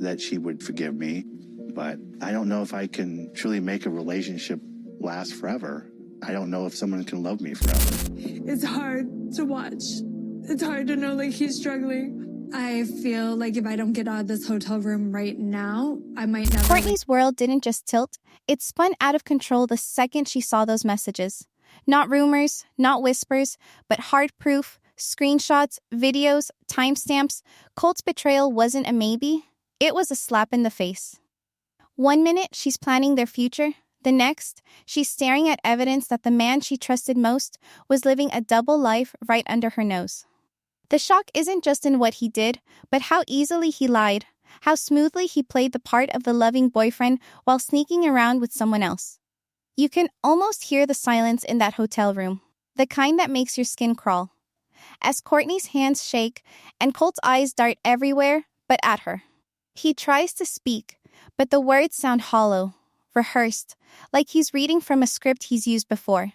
that she would forgive me, but I don't know if I can truly make a relationship last forever. I don't know if someone can love me forever. It's hard to watch. It's hard to know, like, he's struggling. I feel like if I don't get out of this hotel room right now, I might never... Courtney's world didn't just tilt. It spun out of control the second she saw those messages. Not rumors, not whispers, but hard proof, screenshots, videos, timestamps. Colt's betrayal wasn't a maybe. It was a slap in the face. One minute, she's planning their future. The next, she's staring at evidence that the man she trusted most was living a double life right under her nose. The shock isn't just in what he did, but how easily he lied, how smoothly he played the part of the loving boyfriend while sneaking around with someone else. You can almost hear the silence in that hotel room, the kind that makes your skin crawl. As Courtney's hands shake and Colt's eyes dart everywhere but at her. He tries to speak, but the words sound hollow, rehearsed, like he's reading from a script he's used before.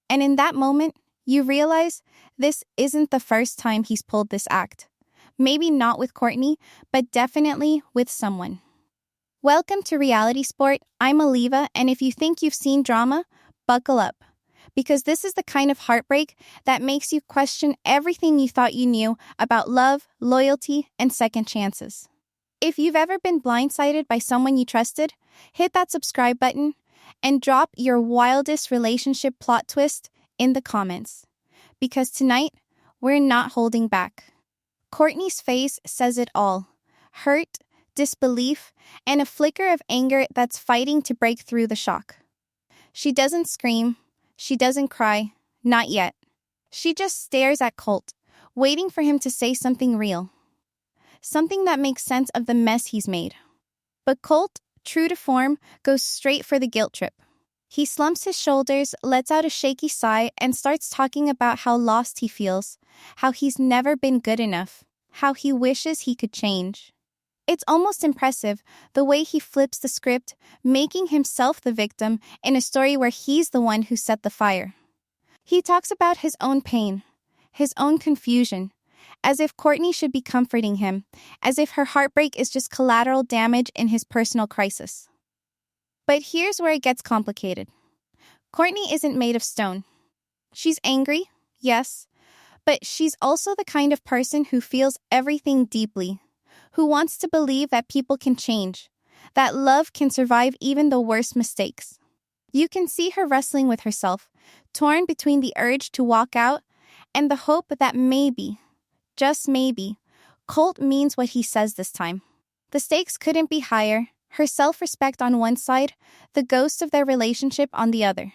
And in that moment, you realize this isn't the first time he's pulled this act. Maybe not with Courtney, but definitely with someone. Welcome to RealitySport. I'm OLIVA, and if you think you've seen drama, buckle up. Because this is the kind of heartbreak that makes you question everything you thought you knew about love, loyalty, and second chances. If you've ever been blindsided by someone you trusted, hit that subscribe button and drop your wildest relationship plot twist in the comments. Because tonight, we're not holding back. Courtney's face says it all. Hurt, disbelief, and a flicker of anger that's fighting to break through the shock. She doesn't scream. She doesn't cry. Not yet. She just stares at Colt, waiting for him to say something real. Something that makes sense of the mess he's made. But Colt, true to form, goes straight for the guilt trip. He slumps his shoulders, lets out a shaky sigh, and starts talking about how lost he feels, how he's never been good enough, how he wishes he could change. It's almost impressive, the way he flips the script, making himself the victim in a story where he's the one who set the fire. He talks about his own pain, his own confusion, as if Courtney should be comforting him, as if her heartbreak is just collateral damage in his personal crisis. But here's where it gets complicated. Courtney isn't made of stone. She's angry, yes, but she's also the kind of person who feels everything deeply, who wants to believe that people can change, that love can survive even the worst mistakes. You can see her wrestling with herself, torn between the urge to walk out and the hope that maybe, just maybe, Colt means what he says this time. The stakes couldn't be higher. Her self-respect on one side, the ghost of their relationship on the other.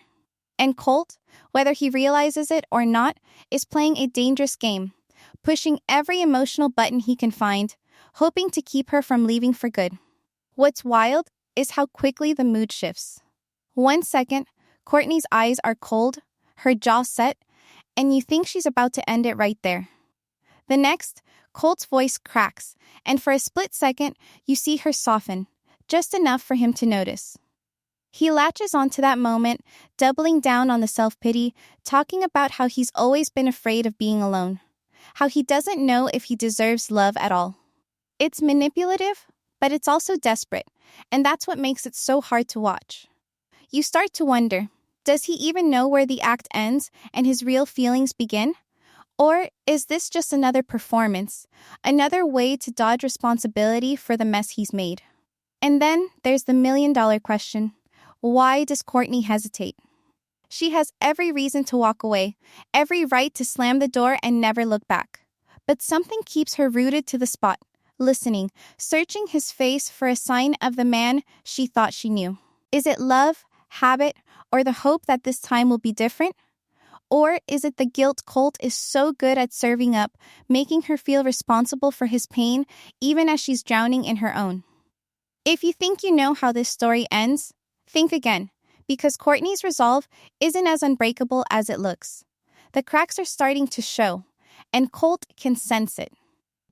And Colt, whether he realizes it or not, is playing a dangerous game, pushing every emotional button he can find, hoping to keep her from leaving for good. What's wild is how quickly the mood shifts. 1 second, Courtney's eyes are cold, her jaw set, and you think she's about to end it right there. The next, Colt's voice cracks, and for a split second, you see her soften, just enough for him to notice. He latches onto that moment, doubling down on the self-pity, talking about how he's always been afraid of being alone, how he doesn't know if he deserves love at all. It's manipulative, but it's also desperate, and that's what makes it so hard to watch. You start to wonder, does he even know where the act ends and his real feelings begin? Or is this just another performance, another way to dodge responsibility for the mess he's made? And then there's the million-dollar question. Why does Courtney hesitate? She has every reason to walk away, every right to slam the door and never look back. But something keeps her rooted to the spot, listening, searching his face for a sign of the man she thought she knew. Is it love, habit, or the hope that this time will be different? Or is it the guilt Colt is so good at serving up, making her feel responsible for his pain, even as she's drowning in her own? If you think you know how this story ends, think again, because Courtney's resolve isn't as unbreakable as it looks. The cracks are starting to show, and Colt can sense it.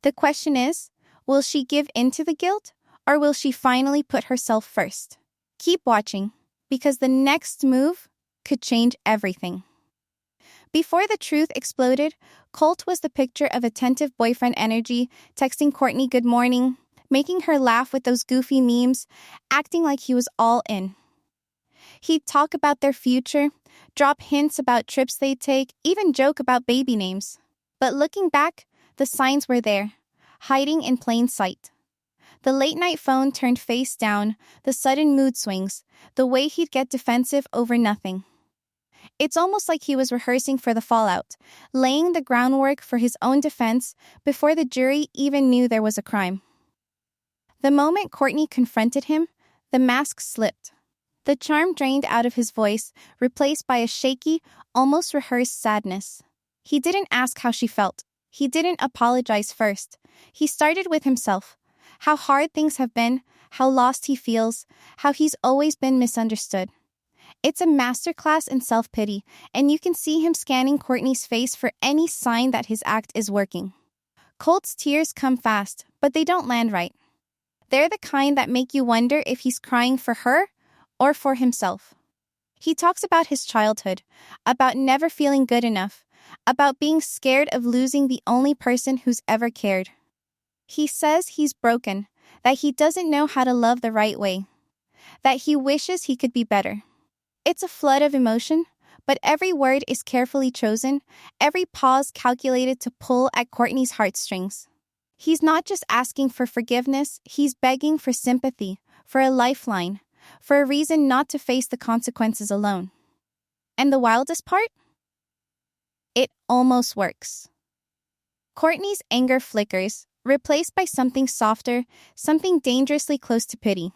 The question is, will she give in to the guilt, or will she finally put herself first? Keep watching, because the next move could change everything. Before the truth exploded, Colt was the picture of attentive boyfriend energy, texting Courtney good morning, making her laugh with those goofy memes, acting like he was all in. He'd talk about their future, drop hints about trips they'd take, even joke about baby names. But looking back, the signs were there, hiding in plain sight. The late-night phone turned face down, the sudden mood swings, the way he'd get defensive over nothing. It's almost like he was rehearsing for the fallout, laying the groundwork for his own defense before the jury even knew there was a crime. The moment Courtney confronted him, the mask slipped. The charm drained out of his voice, replaced by a shaky, almost rehearsed sadness. He didn't ask how she felt. He didn't apologize first. He started with himself. How hard things have been, how lost he feels, how he's always been misunderstood. It's a masterclass in self-pity, and you can see him scanning Courtney's face for any sign that his act is working. Colt's tears come fast, but they don't land right. They're the kind that make you wonder if he's crying for her or for himself. He talks about his childhood, about never feeling good enough, about being scared of losing the only person who's ever cared. He says he's broken, that he doesn't know how to love the right way, that he wishes he could be better. It's a flood of emotion, but every word is carefully chosen, every pause calculated to pull at Courtney's heartstrings. He's not just asking for forgiveness, he's begging for sympathy, for a lifeline, for a reason not to face the consequences alone. And the wildest part? It almost works. Courtney's anger flickers, replaced by something softer, something dangerously close to pity.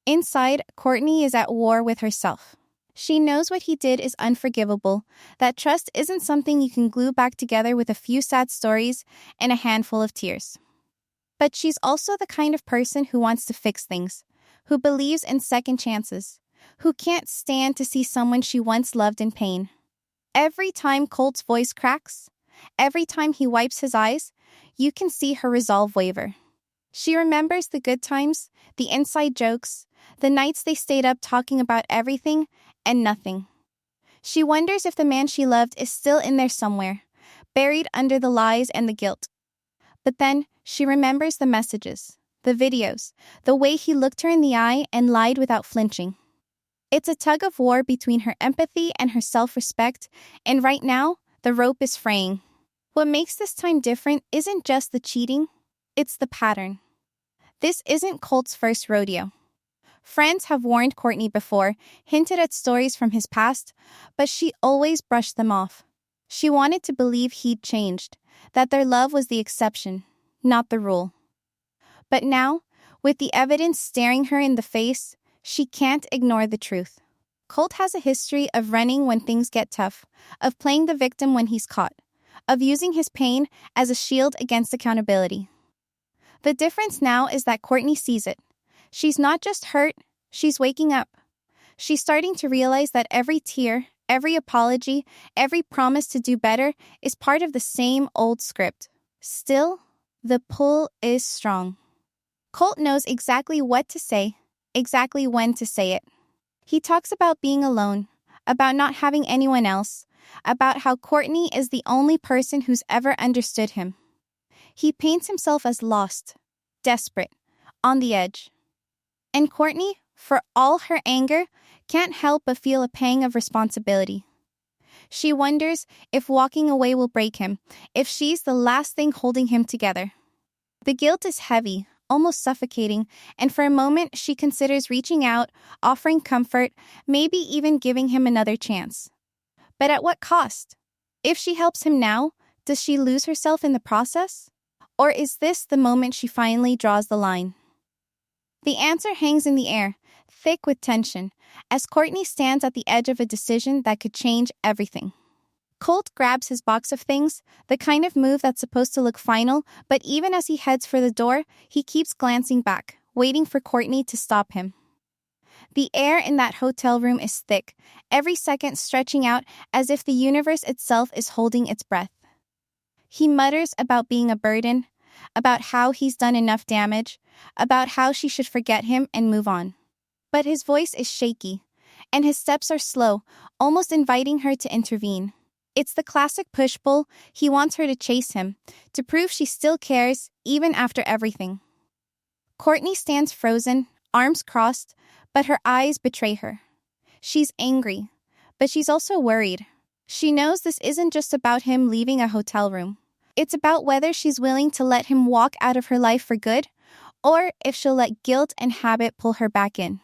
Inside, Courtney is at war with herself. She knows what he did is unforgivable, that trust isn't something you can glue back together with a few sad stories and a handful of tears. But she's also the kind of person who wants to fix things, who believes in second chances, who can't stand to see someone she once loved in pain. Every time Colt's voice cracks, every time he wipes his eyes, you can see her resolve waver. She remembers the good times, the inside jokes, the nights they stayed up talking about everything and nothing. She wonders if the man she loved is still in there somewhere, buried under the lies and the guilt. But then she remembers the messages, the videos, the way he looked her in the eye and lied without flinching. It's a tug of war between her empathy and her self-respect, and right now, the rope is fraying. What makes this time different isn't just the cheating, it's the pattern. This isn't Colt's first rodeo. Friends have warned Courtney before, hinted at stories from his past, but she always brushed them off. She wanted to believe he'd changed, that their love was the exception, not the rule. But now, with the evidence staring her in the face, she can't ignore the truth. Colt has a history of running when things get tough, of playing the victim when he's caught, of using his pain as a shield against accountability. The difference now is that Courtney sees it. She's not just hurt, she's waking up. She's starting to realize that every tear, every apology, every promise to do better is part of the same old script. Still, the pull is strong. Colt knows exactly what to say, exactly when to say it. He talks about being alone, about not having anyone else, about how Courtney is the only person who's ever understood him. He paints himself as lost, desperate, on the edge. And Courtney, for all her anger, can't help but feel a pang of responsibility. She wonders if walking away will break him, if she's the last thing holding him together. The guilt is heavy, almost suffocating, and for a moment she considers reaching out, offering comfort, maybe even giving him another chance. But at what cost? If she helps him now, does she lose herself in the process? Or is this the moment she finally draws the line? The answer hangs in the air, thick with tension, as Courtney stands at the edge of a decision that could change everything. Colt grabs his box of things, the kind of move that's supposed to look final, but even as he heads for the door, he keeps glancing back, waiting for Courtney to stop him. The air in that hotel room is thick, every second stretching out as if the universe itself is holding its breath. He mutters about being a burden, about how he's done enough damage, about how she should forget him and move on. But his voice is shaky, and his steps are slow, almost inviting her to intervene. It's the classic push-pull. He wants her to chase him, to prove she still cares, even after everything. Courtney stands frozen, arms crossed, but her eyes betray her. She's angry, but she's also worried. She knows this isn't just about him leaving a hotel room. It's about whether she's willing to let him walk out of her life for good, or if she'll let guilt and habit pull her back in.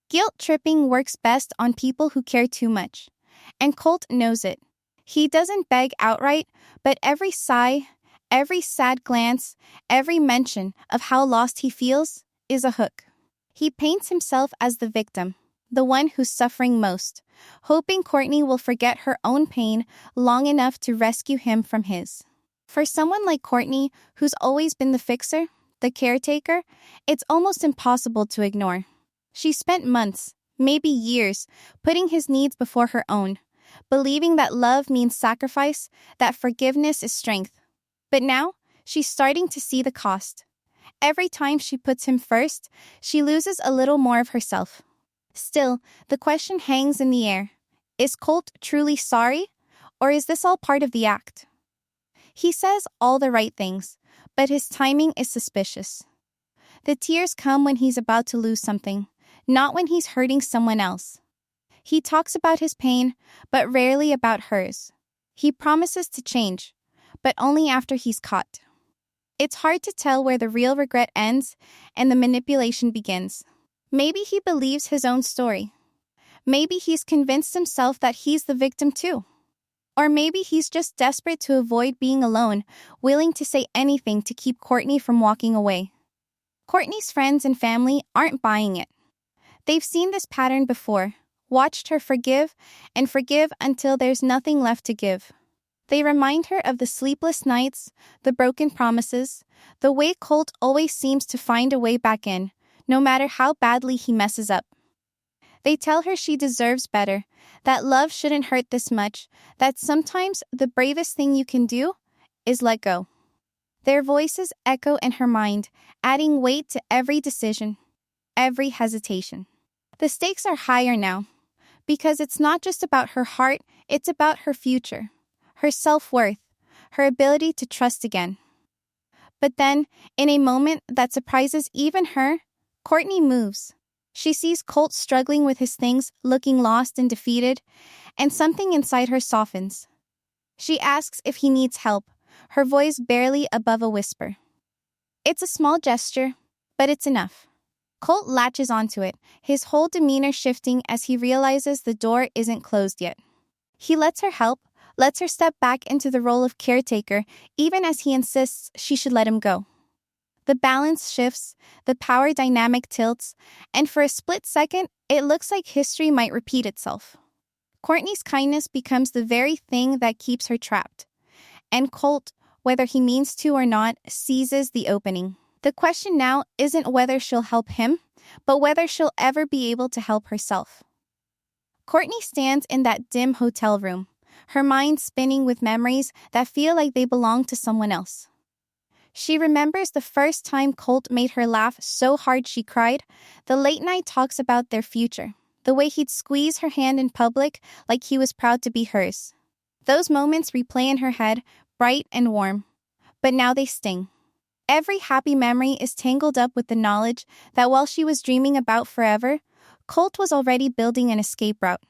Guilt tripping works best on people who care too much, and Colt knows it. He doesn't beg outright, but every sigh, every sad glance, every mention of how lost he feels is a hook. He paints himself as the victim, the one who's suffering most, hoping Courtney will forget her own pain long enough to rescue him from his. For someone like Courtney, who's always been the fixer, the caretaker, it's almost impossible to ignore. She spent months, maybe years, putting his needs before her own, believing that love means sacrifice, that forgiveness is strength. But now, she's starting to see the cost. Every time she puts him first, she loses a little more of herself. Still, the question hangs in the air. Is Colt truly sorry, or is this all part of the act? He says all the right things, but his timing is suspicious. The tears come when he's about to lose something, not when he's hurting someone else. He talks about his pain, but rarely about hers. He promises to change, but only after he's caught. It's hard to tell where the real regret ends and the manipulation begins. Maybe he believes his own story. Maybe he's convinced himself that he's the victim too. Or maybe he's just desperate to avoid being alone, willing to say anything to keep Courtney from walking away. Courtney's friends and family aren't buying it. They've seen this pattern before, watched her forgive and forgive until there's nothing left to give. They remind her of the sleepless nights, the broken promises, the way Colt always seems to find a way back in, no matter how badly he messes up. They tell her she deserves better, that love shouldn't hurt this much, that sometimes the bravest thing you can do is let go. Their voices echo in her mind, adding weight to every decision, every hesitation. The stakes are higher now, because it's not just about her heart, it's about her future, her self-worth, her ability to trust again. But then, in a moment that surprises even her, Courtney moves. She sees Colt struggling with his things, looking lost and defeated, and something inside her softens. She asks if he needs help, her voice barely above a whisper. It's a small gesture, but it's enough. Colt latches onto it, his whole demeanor shifting as he realizes the door isn't closed yet. He lets her help, lets her step back into the role of caretaker, even as he insists she should let him go. The balance shifts, the power dynamic tilts, and for a split second, it looks like history might repeat itself. Courtney's kindness becomes the very thing that keeps her trapped. And Colt, whether he means to or not, seizes the opening. The question now isn't whether she'll help him, but whether she'll ever be able to help herself. Courtney stands in that dim hotel room, her mind spinning with memories that feel like they belong to someone else. She remembers the first time Colt made her laugh so hard she cried, the late-night talks about their future, the way he'd squeeze her hand in public like he was proud to be hers. Those moments replay in her head, bright and warm. But now they sting. Every happy memory is tangled up with the knowledge that while she was dreaming about forever, Colt was already building an escape route.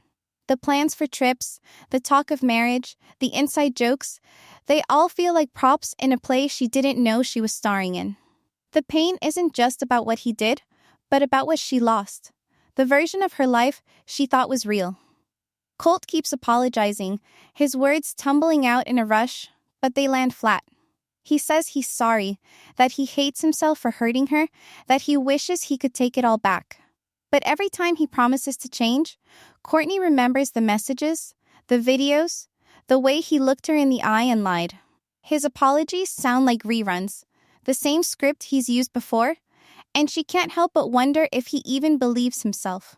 The plans for trips, the talk of marriage, the inside jokes, they all feel like props in a play she didn't know she was starring in. The pain isn't just about what he did, but about what she lost. The version of her life she thought was real. Colt keeps apologizing, his words tumbling out in a rush, but they land flat. He says he's sorry, that he hates himself for hurting her, that he wishes he could take it all back. But every time he promises to change, Courtney remembers the messages, the videos, the way he looked her in the eye and lied. His apologies sound like reruns, the same script he's used before, and she can't help but wonder if he even believes himself.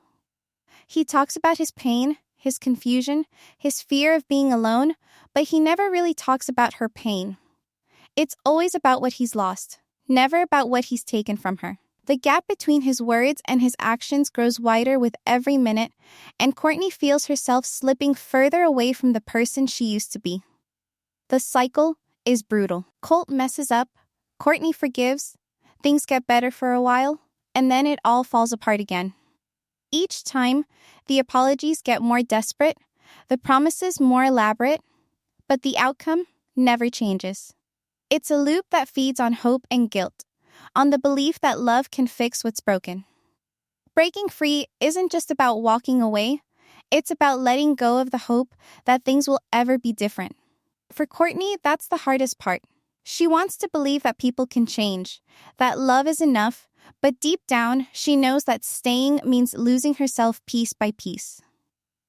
He talks about his pain, his confusion, his fear of being alone, but he never really talks about her pain. It's always about what he's lost, never about what he's taken from her. The gap between his words and his actions grows wider with every minute, and Courtney feels herself slipping further away from the person she used to be. The cycle is brutal. Colt messes up, Courtney forgives, Things get better for a while, and then it all falls apart again. Each time, the apologies get more desperate, the promises more elaborate, but the outcome never changes. It's a loop that feeds on hope and guilt, on the belief that love can fix what's broken. Breaking free isn't just about walking away, it's about letting go of the hope that things will ever be different. For Courtney, that's the hardest part. She wants to believe that people can change, that love is enough, but deep down, she knows that staying means losing herself piece by piece.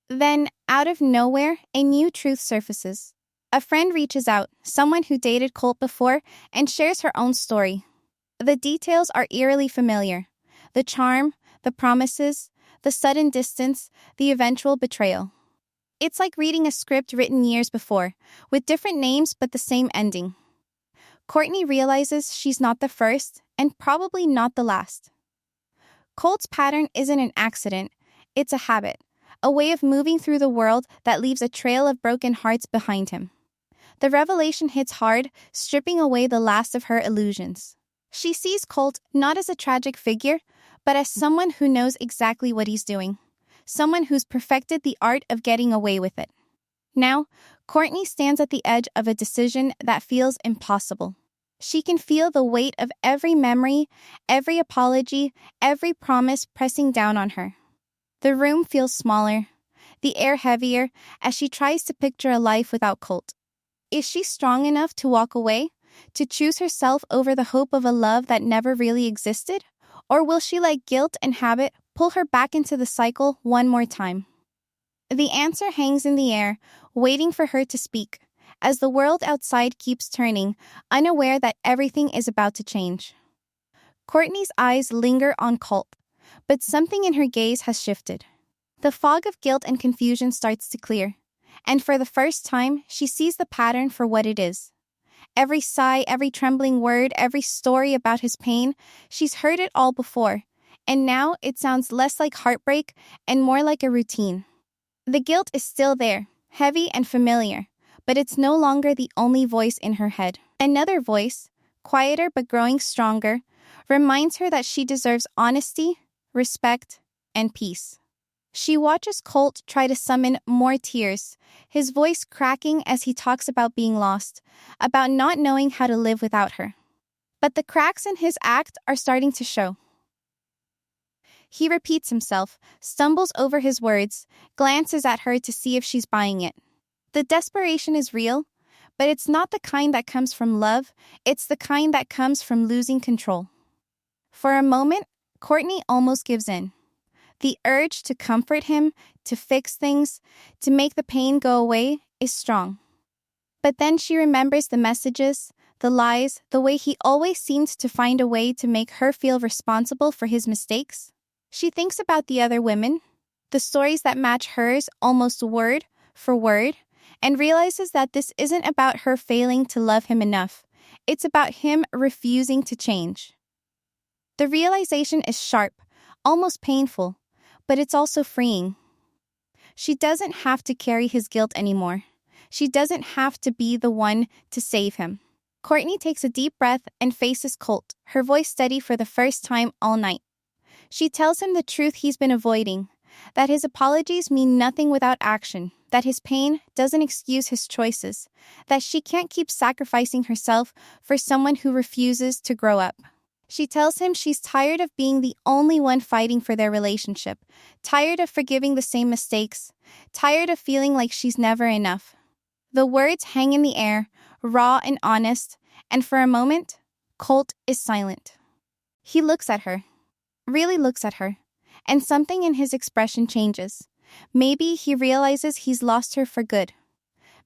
Then, out of nowhere, a new truth surfaces. A friend reaches out, someone who dated Colt before, and shares her own story. The details are eerily familiar. The charm, the promises, the sudden distance, the eventual betrayal. It's like reading a script written years before, with different names but the same ending. Courtney realizes she's not the first, and probably not the last. Colt's pattern isn't an accident, it's a habit, a way of moving through the world that leaves a trail of broken hearts behind him. The revelation hits hard, stripping away the last of her illusions. She sees Colt not as a tragic figure, but as someone who knows exactly what he's doing. Someone who's perfected the art of getting away with it. Now, Courtney stands at the edge of a decision that feels impossible. She can feel the weight of every memory, every apology, every promise pressing down on her. The room feels smaller, the air heavier, as she tries to picture a life without Colt. Is she strong enough to walk away, to choose herself over the hope of a love that never really existed? Or will she let guilt and habit pull her back into the cycle one more time? The answer hangs in the air, waiting for her to speak, as the world outside keeps turning, unaware that everything is about to change. Courtney's eyes linger on Colt, but something in her gaze has shifted. The fog of guilt and confusion starts to clear, and for the first time, she sees the pattern for what it is. Every sigh, every trembling word, every story about his pain, she's heard it all before, and now it sounds less like heartbreak and more like a routine. The guilt is still there, heavy and familiar, but it's no longer the only voice in her head. Another voice, quieter but growing stronger, reminds her that she deserves honesty, respect, and peace. She watches Colt try to summon more tears, his voice cracking as he talks about being lost, about not knowing how to live without her. But the cracks in his act are starting to show. He repeats himself, stumbles over his words, glances at her to see if she's buying it. The desperation is real, but it's not the kind that comes from love, it's the kind that comes from losing control. For a moment, Courtney almost gives in. The urge to comfort him, to fix things, to make the pain go away is strong. But then she remembers the messages, the lies, the way he always seemed to find a way to make her feel responsible for his mistakes. She thinks about the other women, the stories that match hers almost word for word, and realizes that this isn't about her failing to love him enough. It's about him refusing to change. The realization is sharp, almost painful, but it's also freeing. She doesn't have to carry his guilt anymore. She doesn't have to be the one to save him. Courtney takes a deep breath and faces Colt, her voice steady for the first time all night. She tells him the truth he's been avoiding, that his apologies mean nothing without action, that his pain doesn't excuse his choices, that she can't keep sacrificing herself for someone who refuses to grow up. She tells him she's tired of being the only one fighting for their relationship, tired of forgiving the same mistakes, tired of feeling like she's never enough. The words hang in the air, raw and honest, and for a moment, Colt is silent. He looks at her, really looks at her, and something in his expression changes. Maybe he realizes he's lost her for good.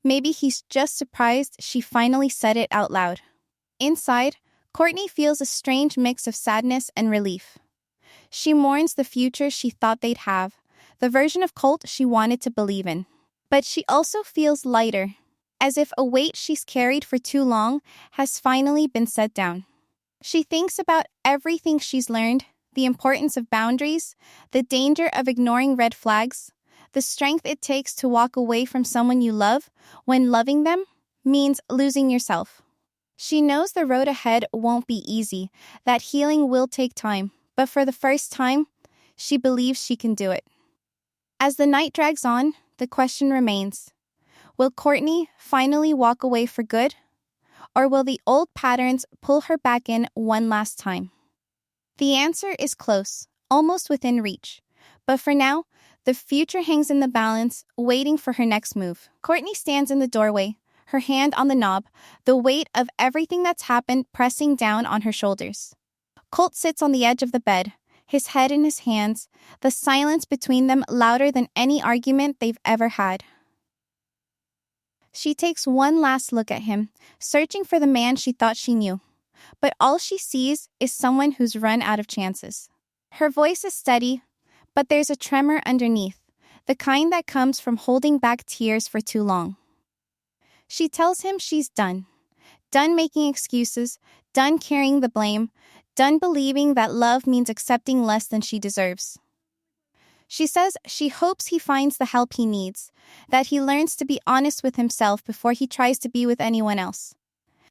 Maybe he's just surprised she finally said it out loud. Inside, Courtney feels a strange mix of sadness and relief. She mourns the future she thought they'd have, the version of Colt she wanted to believe in. But she also feels lighter, as if a weight she's carried for too long has finally been set down. She thinks about everything she's learned, the importance of boundaries, the danger of ignoring red flags, the strength it takes to walk away from someone you love when loving them means losing yourself. She knows the road ahead won't be easy, that healing will take time, but for the first time, she believes she can do it. As the night drags on, the question remains, will Courtney finally walk away for good? Or will the old patterns pull her back in one last time? The answer is close, almost within reach. But for now, the future hangs in the balance, waiting for her next move. Courtney stands in the doorway, her hand on the knob, the weight of everything that's happened pressing down on her shoulders. Colt sits on the edge of the bed, his head in his hands, the silence between them louder than any argument they've ever had. She takes one last look at him, searching for the man she thought she knew. But all she sees is someone who's run out of chances. Her voice is steady, but there's a tremor underneath, the kind that comes from holding back tears for too long. She tells him she's done. Done making excuses, done carrying the blame, done believing that love means accepting less than she deserves. She says she hopes he finds the help he needs, that he learns to be honest with himself before he tries to be with anyone else.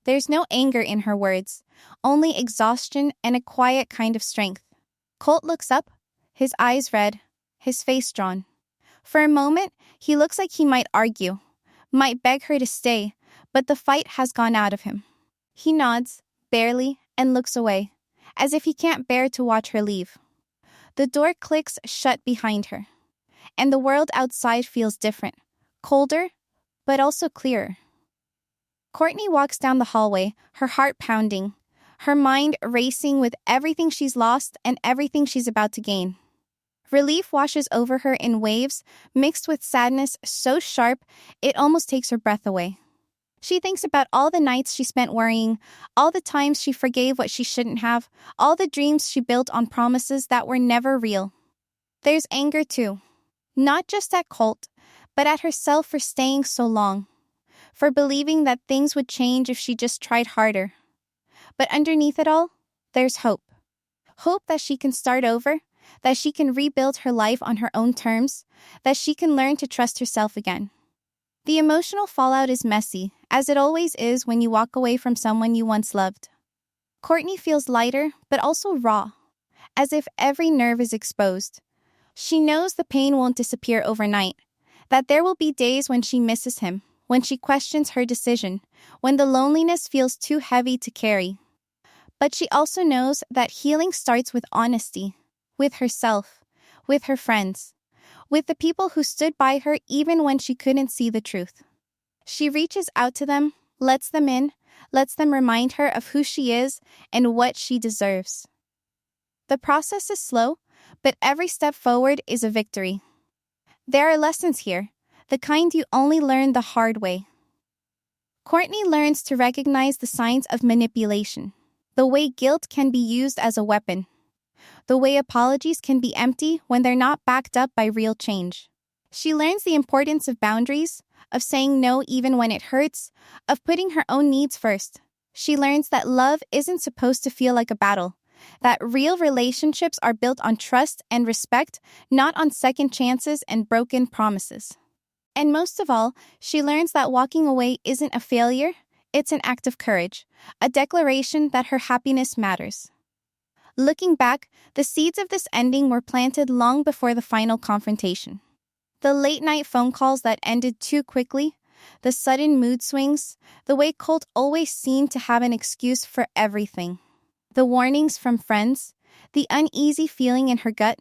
There's no anger in her words, only exhaustion and a quiet kind of strength. Colt looks up, his eyes red, his face drawn. For a moment, he looks like he might argue, might beg her to stay, but the fight has gone out of him. He nods, barely, and looks away, as if he can't bear to watch her leave. The door clicks shut behind her, and the world outside feels different, colder, but also clearer. Courtney walks down the hallway, her heart pounding, her mind racing with everything she's lost and everything she's about to gain. Relief washes over her in waves, mixed with sadness so sharp it almost takes her breath away. She thinks about all the nights she spent worrying, all the times she forgave what she shouldn't have, all the dreams she built on promises that were never real. There's anger too, not just at Colt, but at herself for staying so long, for believing that things would change if she just tried harder. But underneath it all, there's hope. Hope that she can start over, that she can rebuild her life on her own terms, that she can learn to trust herself again. The emotional fallout is messy, as it always is when you walk away from someone you once loved. Courtney feels lighter, but also raw, as if every nerve is exposed. She knows the pain won't disappear overnight, that there will be days when she misses him, when she questions her decision, when the loneliness feels too heavy to carry. But she also knows that healing starts with honesty, with herself, with her friends, with the people who stood by her even when she couldn't see the truth. She reaches out to them, lets them in, lets them remind her of who she is and what she deserves. The process is slow, but every step forward is a victory. There are lessons here, the kind you only learn the hard way. Courtney learns to recognize the signs of manipulation, the way guilt can be used as a weapon, the way apologies can be empty when they're not backed up by real change. She learns the importance of boundaries, of saying no even when it hurts, of putting her own needs first. She learns that love isn't supposed to feel like a battle, that real relationships are built on trust and respect, not on second chances and broken promises. And most of all, she learns that walking away isn't a failure, it's an act of courage, a declaration that her happiness matters. Looking back, the seeds of this ending were planted long before the final confrontation. The late-night phone calls that ended too quickly, the sudden mood swings, the way Colt always seemed to have an excuse for everything. The warnings from friends, the uneasy feeling in her gut,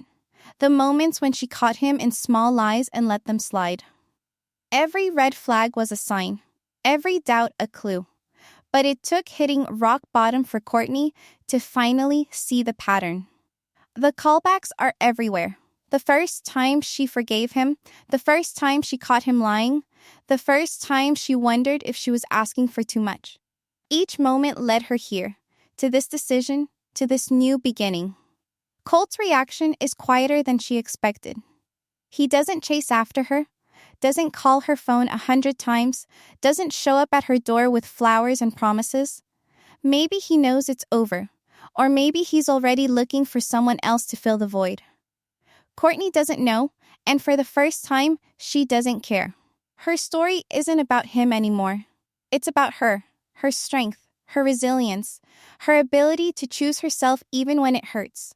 the moments when she caught him in small lies and let them slide. Every red flag was a sign, every doubt a clue. But it took hitting rock bottom for Courtney to finally see the pattern. The callbacks are everywhere. The first time she forgave him, the first time she caught him lying, the first time she wondered if she was asking for too much. Each moment led her here, to this decision, to this new beginning. Colt's reaction is quieter than she expected. He doesn't chase after her, doesn't call her phone 100 times, doesn't show up at her door with flowers and promises. Maybe he knows it's over, or maybe he's already looking for someone else to fill the void. Courtney doesn't know, and for the first time, she doesn't care. Her story isn't about him anymore. It's about her strength, her resilience, her ability to choose herself even when it hurts.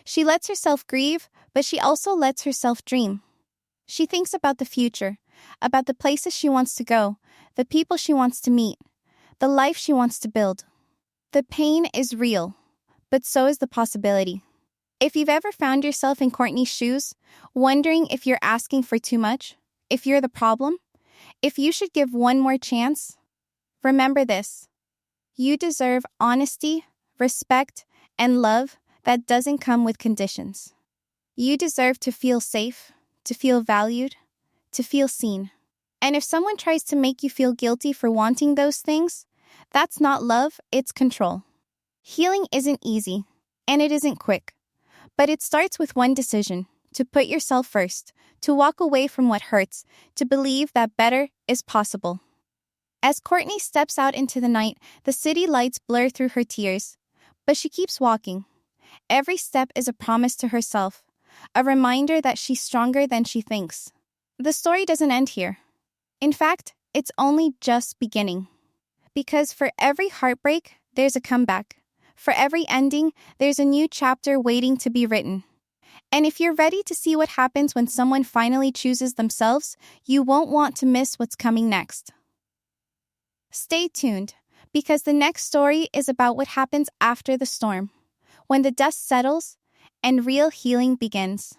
She lets herself grieve, but she also lets herself dream. She thinks about the future, about the places she wants to go, the people she wants to meet, the life she wants to build. The pain is real, but so is the possibility. If you've ever found yourself in Courtney's shoes, wondering if you're asking for too much, if you're the problem, if you should give one more chance, remember this. You deserve honesty, respect, and love that doesn't come with conditions. You deserve to feel safe, to feel valued, to feel seen. And if someone tries to make you feel guilty for wanting those things, that's not love, it's control. Healing isn't easy, and it isn't quick. But it starts with one decision: to put yourself first, to walk away from what hurts, to believe that better is possible. As Courtney steps out into the night, the city lights blur through her tears. But she keeps walking. Every step is a promise to herself, a reminder that she's stronger than she thinks. The story doesn't end here. In fact, it's only just beginning. Because for every heartbreak, there's a comeback. For every ending, there's a new chapter waiting to be written. And if you're ready to see what happens when someone finally chooses themselves, you won't want to miss what's coming next. Stay tuned, because the next story is about what happens after the storm, when the dust settles and real healing begins.